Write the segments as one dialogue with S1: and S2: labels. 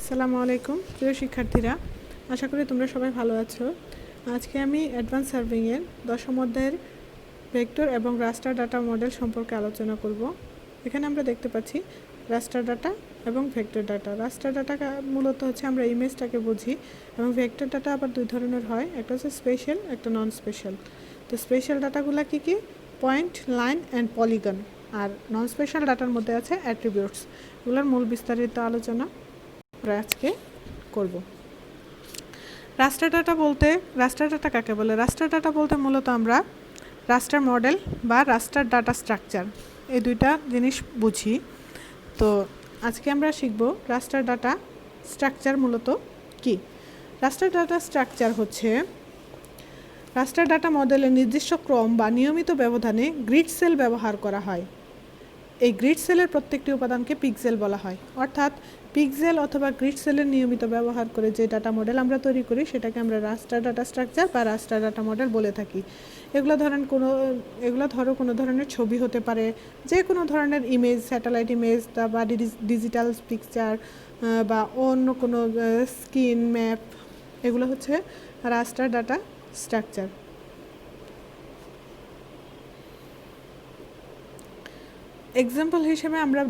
S1: আসসালামু আলাইকুম প্রিয় শিক্ষার্থীরা, আশা করি তোমরা সবাই ভালো আছো। আজকে আমি অ্যাডভান্স সার্ভিংয়ের 10ম অধ্যায়ের ভেক্টর এবং রাস্টার ডাটা মডেল সম্পর্কে আলোচনা করব। এখানে আমরা দেখতে পাচ্ছি রাস্টার ডাটা এবং ভেক্টর ডাটা। রাস্টার ডাটা মূলত হচ্ছে আমরা ইমেজটাকে বুঝি, এবং ভেক্টর ডাটা আবার দুই ধরনের হয়, একটা হচ্ছে স্পেশাল, একটা নন স্পেশাল। তো স্পেশাল ডাটাগুলো কী কী? Point, line and polygon. আর নন স্পেশাল ডাটার মধ্যে আছে অ্যাট্রিবিউটস। এগুলোর মূল বিস্তারিত আলোচনা আমরা আজকে করব। রাস্টার ডাটা কাকে বলে? রাস্টার ডাটা বলতে মূলত আমরা রাস্টার মডেল বা রাস্টার ডাটা স্ট্রাকচার, এই দুইটা জিনিস বুঝি। তো আজকে আমরা শিখব রাস্টার ডাটা স্ট্রাকচার মূলত কি। রাস্টার ডাটা স্ট্রাকচার হচ্ছে রাস্টার ডাটা মডেলের নির্দিষ্ট ক্রম বা নিয়মিত ব্যবধানে গ্রিড সেল ব্যবহার করা হয়। এই গ্রিড সেলের প্রত্যেকটি উপাদানকে পিক্সেল বলা হয়, অর্থাৎ পিক্সেল অথবা গ্রিড সেলের নিয়মিত ব্যবহার করে যে ডাটা মডেল আমরা তৈরি করি সেটাকে আমরা রাস্টার ডাটা স্ট্রাকচার বা রাস্টার ডাটা মডেল বলে থাকি। এগুলো ধরো কোনো ধরনের ছবি হতে পারে, যে কোনো ধরনের ইমেজ, স্যাটেলাইট ইমেজ বা ডিজিটাল পিকচার বা অন্য কোনো স্ক্রিন ম্যাপ, এগুলো হচ্ছে রাস্টার ডাটা স্ট্রাকচার। এক্সাম্পল হিসেবে আমরা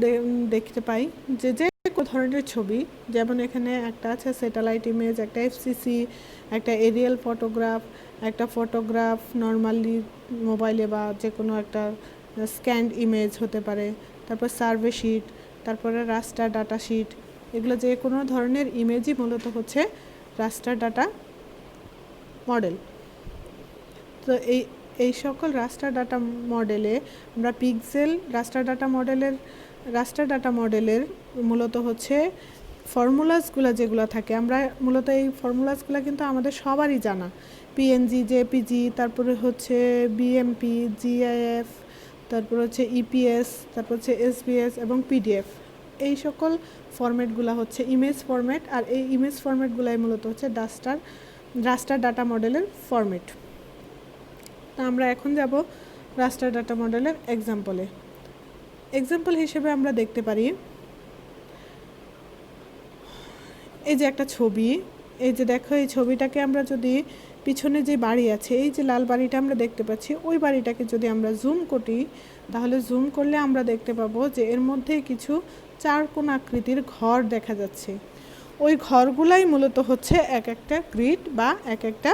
S1: দেখতে পাই যে কোনো ধরনের ছবি, যেমন এখানে একটা আছে স্যাটেলাইট ইমেজ, একটা এফসিসি, একটা এরিয়াল ফটোগ্রাফ, একটা ফটোগ্রাফ নর্মালি মোবাইলে বা যে কোনো একটা স্ক্যান্ড ইমেজ হতে পারে, তারপর সার্ভে শিট, তারপরে রাস্টার ডাটা শিট। এগুলো যে কোনো ধরনের ইমেজই মূলত হচ্ছে রাস্টার ডাটা মডেল। তো এই সকল রাস্টার ডাটা মডেলে আমরা পিক্সেল রাস্টার ডাটা মডেলের মূলত হচ্ছে ফর্মুলাসগুলো যেগুলো থাকে, আমরা মূলত এই ফর্মুলাসগুলো কিন্তু আমাদের সবারই জানা। পিএনজি, জেপিজি, তারপরে হচ্ছে বিএমপি, জিআইএফ, তারপর হচ্ছে ইপিএস, তারপর হচ্ছে এসবিএস এবং পিডিএফ। এই সকল ফরম্যাটগুলো হচ্ছে ইমেজ ফরম্যাট, আর এই ইমেজ ফরম্যাটগুলাই মূলত হচ্ছে রাস্টার ডাটা মডেলের ফরম্যাট। আমরা এখন যাব রাস্টার ডাটা মডেলের এক্সাম্পল হিসেবে আমরা দেখতে পারি এই যে একটা ছবি, এই যে দেখো, এই ছবিটাকে আমরা যদি পিছনে যে বাড়ি আছে, এই যে লাল বাড়িটা আমরা দেখতে পাচ্ছি, ওই বাড়িটাকে যদি আমরা জুম করি, তাহলে জুম করলে আমরা দেখতে পাবো যে এর মধ্যে কিছু চারকোণ আকৃতির ঘর দেখা যাচ্ছে। ওই ঘরগুলাই মূলত হচ্ছে এক একটা গ্রিড বা এক একটা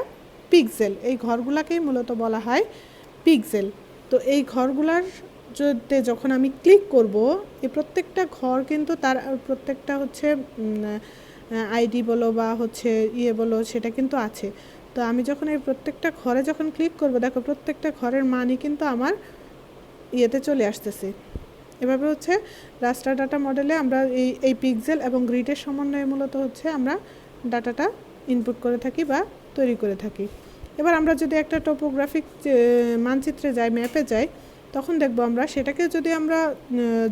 S1: পিক্সেল। এই ঘরগুলাকেই মূলত বলা হয় পিক্সেল। তো এই ঘরগুলার যখন আমি ক্লিক করব, এই প্রত্যেকটা ঘর কিন্তু তার প্রত্যেকটা হচ্ছে আইডি বলো বা হচ্ছে বলো, সেটা কিন্তু আছে। তো আমি যখন এই প্রত্যেকটা ঘরে যখন ক্লিক করব, দেখো প্রত্যেকটা ঘরের মানই কিন্তু আমার চলে আসতেছে। এভাবে হচ্ছে রাস্টার ডাটা মডেলে আমরা এই পিক্সেল এবং গ্রিডের সমন্বয়ে মূলত হচ্ছে আমরা ডাটাটা ইনপুট করে থাকি বা তৈরি করে থাকি। এবার আমরা যদি একটা টোপোগ্রাফিক মানচিত্রে যাই, ম্যাপে যাই, তখন দেখব আমরা সেটাকে যদি আমরা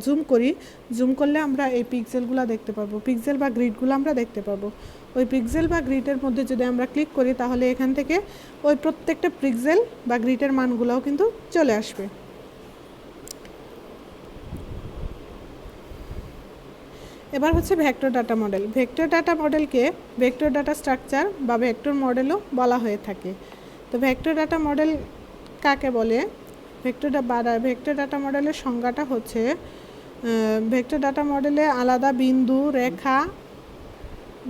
S1: জুম করি, জুম করলে আমরা এই পিক্সেলগুলো দেখতে পাবো, পিক্সেল বা গ্রিডগুলো আমরা দেখতে পাবো। ওই পিক্সেল বা গ্রিডের মধ্যে যদি আমরা ক্লিক করি, তাহলে এখান থেকে ওই প্রত্যেকটা পিক্সেল বা গ্রিডের মানগুলোও কিন্তু চলে আসবে। এবার হচ্ছে vector data model. Vector data মডেলকে ভেক্টর ডাটা স্ট্রাকচার বা ভেক্টর মডেলও বলা হয়ে থাকে। তো ভেক্টর ডাটা মডেল কাকে বলে? ভেক্টর ডাটা মডেলের সংজ্ঞাটা হচ্ছে, ভেক্টর ডাটা মডেলে আলাদা বিন্দু, রেখা,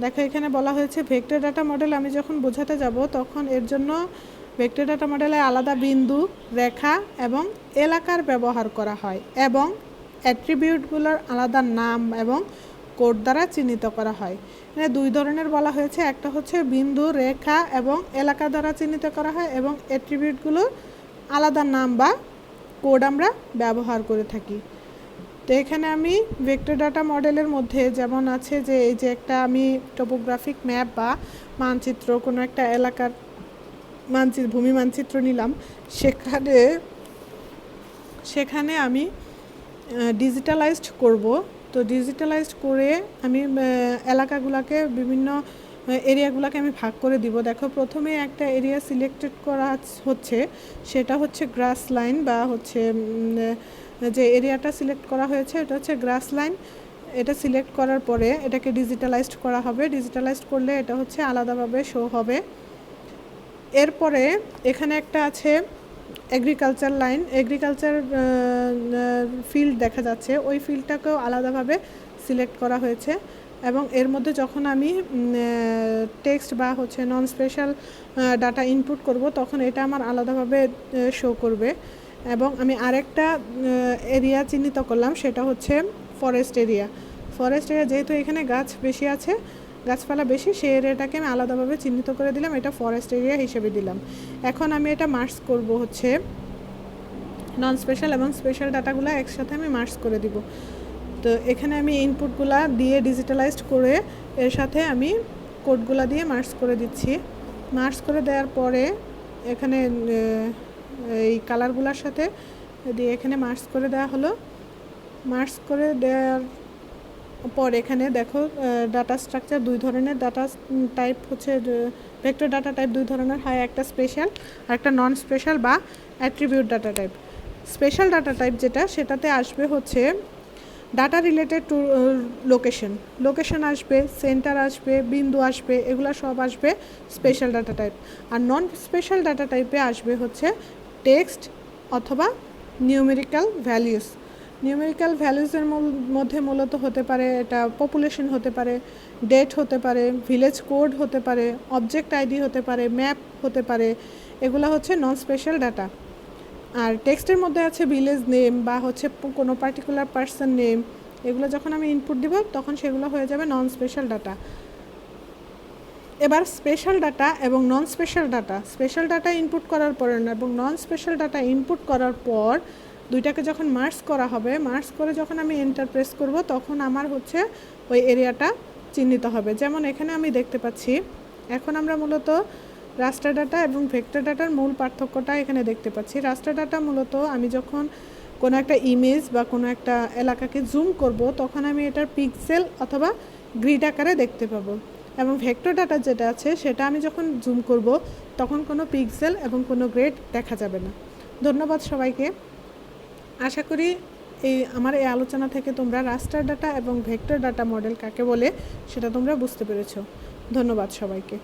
S1: দেখো এখানে বলা হয়েছে ভেক্টর ডাটা মডেল আমি যখন বোঝাতে যাব, তখন এর জন্য ভেক্টর ডাটা মডেলে আলাদা বিন্দু, রেখা এবং এলাকার ব্যবহার করা হয়, এবং অ্যাট্রিবিউটগুলোর আলাদা নাম এবং কোড দ্বারা চিহ্নিত করা হয়। মানে দুই ধরনের বলা হয়েছে, একটা হচ্ছে বিন্দু, রেখা এবং এলাকা দ্বারা চিহ্নিত করা হয়, এবং অ্যাট্রিবিউটগুলোর আলাদা নাম বা কোড আমরা ব্যবহার করে থাকি। তো এখানে আমি ভেক্টর ডাটা মডেলের মধ্যে যেমন আছে যে এই যে একটা আমি টোপোগ্রাফিক ম্যাপ বা মানচিত্র, কোনো একটা এলাকার ভূমি মানচিত্র নিলাম, সেখানে আমি ডিজিটালাইজড করব। তো ডিজিটালাইজড করে আমি এলাকাগুলোকে, বিভিন্ন এরিয়াগুলোকে আমি ভাগ করে দিব। দেখো প্রথমে একটা এরিয়া সিলেক্টেড করা হচ্ছে, সেটা হচ্ছে গ্রাস লাইন, বা হচ্ছে যে এরিয়াটা সিলেক্ট করা হয়েছে এটা হচ্ছে গ্রাস লাইন। এটা সিলেক্ট করার পরে এটাকে ডিজিটালাইজড করা হবে। ডিজিটালাইজড করলে এটা হচ্ছে আলাদাভাবে শো হবে। এরপরে এখানে একটা আছে এগ্রিকালচার লাইন, এগ্রিকালচার ফিল্ড দেখা যাচ্ছে, ওই ফিল্ডটাকেও আলাদাভাবে সিলেক্ট করা হয়েছে। এবং এর মধ্যে যখন আমি টেক্সট বা হচ্ছে নন স্পেশাল ডাটা ইনপুট করব তখন এটা আমার আলাদাভাবে শো করবে। এবং আমি আরেকটা এরিয়া চিহ্নিত করলাম, সেটা হচ্ছে ফরেস্ট এরিয়া। ফরেস্ট এরিয়া যেহেতু এখানে গাছ বেশি আছে, গাছপালা বেশি, সেই এরিয়াটাকে আমি আলাদাভাবে চিহ্নিত করে দিলাম, এটা ফরেস্ট এরিয়া হিসেবে দিলাম। এখন আমি এটা মার্জ করব হচ্ছে নন স্পেশাল এবং স্পেশাল ডাটাগুলো একসাথে আমি মার্জ করে দিব। তো এখানে আমি ইনপুটগুলা দিয়ে ডিজিটালাইজড করে এর সাথে আমি কোডগুলা দিয়ে মার্জ করে দিচ্ছি। মার্জ করে দেওয়ার পরে এখানে এই কালারগুলোর সাথে দিয়ে এখানে মার্জ করে দেওয়া হলো। মার্জ করে দেওয়ার পর এখানে দেখো ডাটা স্ট্রাকচার দুই ধরনের, ডাটা টাইপ হচ্ছে ভেক্টর ডাটা টাইপ দুই ধরনের হয়, একটা স্পেশাল আর একটা নন স্পেশাল বা attribute data type. Special data type যেটা, সেটাতে আসবে হচ্ছে ডাটা রিলেটেড টু লোকেশন আসবে, সেন্টার আসবে, বিন্দু আসবে, এগুলো সব আসবে স্পেশাল ডাটা টাইপ। আর নন স্পেশাল ডাটা টাইপে আসবে হচ্ছে টেক্সট অথবা নিউমেরিক্যাল ভ্যালিউস। নিউমেরিক্যাল ভ্যালুসের মধ্যে মূলত হতে পারে এটা পপুলেশন হতে পারে, ডেট হতে পারে, ভিলেজ কোড হতে পারে, অবজেক্ট আইডি হতে পারে, ম্যাপ হতে পারে, এগুলো হচ্ছে নন স্পেশাল ডাটা। আর টেক্সটের মধ্যে আছে ভিলেজ নেম বা হচ্ছে কোনো পার্টিকুলার পার্সন নেম, এগুলো যখন আমি ইনপুট দিব তখন সেগুলো হয়ে যাবে নন স্পেশাল ডাটা। এবার স্পেশাল ডাটা এবং নন স্পেশাল ডাটা ইনপুট করার পর এবং নন স্পেশাল ডাটা ইনপুট করার পর দুইটাকে যখন মার্জ করা হবে, মার্জ করে যখন আমি এন্টার প্রেস করব তখন আমার হচ্ছে ওই এরিয়াটা চিহ্নিত হবে। যেমন এখানে আমি দেখতে পাচ্ছি, এখন আমরা মূলত রাস্টার ডাটা এবং ভেক্টর ডাটার মূল পার্থক্যটা এখানে দেখতে পাচ্ছি। রাস্টার ডাটা মূলত আমি যখন কোনো একটা ইমেজ বা কোনো একটা এলাকাকে জুম করব তখন আমি এটার পিক্সেল অথবা গ্রিড আকারে দেখতে পাবো। এবং ভেক্টর ডাটা যেটা আছে সেটা আমি যখন জুম করব তখন কোনো পিক্সেল এবং কোনো গ্রেড দেখা যাবে না। ধন্যবাদ সবাইকে। আশা করি আমার এই আলোচনা থেকে তোমরা রাস্টার ডাটা এবং ভেক্টর ডাটা মডেল কাকে বলে সেটা তোমরা বুঝতে পেরেছো। ধন্যবাদ সবাইকে।